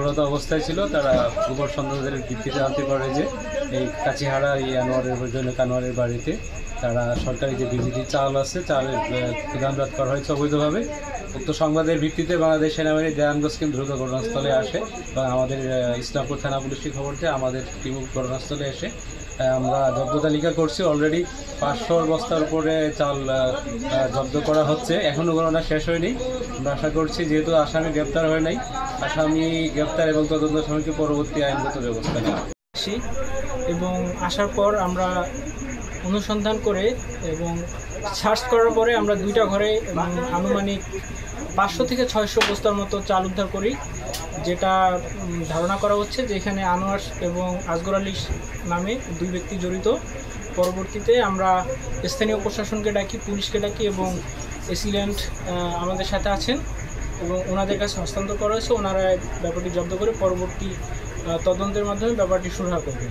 কর্মরত অবস্থায় ছিল। তারা গোপন সন্দেহের ভিত্তিতে জানতে পারে যে এই কাছিহারা এই আনোয়ারের বাড়িতে তারা সরকারি যে বিজিটি চাল আছে, চালের গুদামজাত করা হয়েছে অবৈধভাবে। উক্ত সংবাদের ভিত্তিতে বাংলাদেশ সেনাবাহিনী দেয়ানগঞ্জকে দ্রুত ঘটনাস্থলে আসে এবং আমাদের ইসলামপুর থানা পুলিশকে খবর দেয়। আমাদের টিম ঘটনাস্থলে এসে আমরা জব্দ তালিকা করছি। অলরেডি 500 বস্তার উপরে চাল জব্দ করা হচ্ছে, এখনও গণনা শেষ হয়নি। আমরা আশা করছি, যেহেতু আসামি গ্রেপ্তার হয় নাই, আসামি গ্রেপ্তার এবং তদন্ত সাময়িক পরবর্তী আইনগত ব্যবস্থা নেওয়া। এবং আসার পর আমরা অনুসন্ধান করে এবং সার্চ করার পরে আমরা 2টা ঘরে আনুমানিক 500 থেকে 600 বস্তার মতো চাল উদ্ধার করি, যেটা ধারণা করা হচ্ছে যে এখানে আনোয়ার এবং আসগর আলী নামে 2 ব্যক্তি জড়িত। পরবর্তীতে আমরা স্থানীয় প্রশাসনকে ডাকি, পুলিশকে ডাকি এবং এসিল্যান্ড আমাদের সাথে আছেন এবং ওনাদের কাছে হস্তান্তর করা হয়েছে। ওনারা ব্যাপারটি জব্দ করে পরবর্তী তদন্তের মাধ্যমে ব্যাপারটি সুরাহা করবে।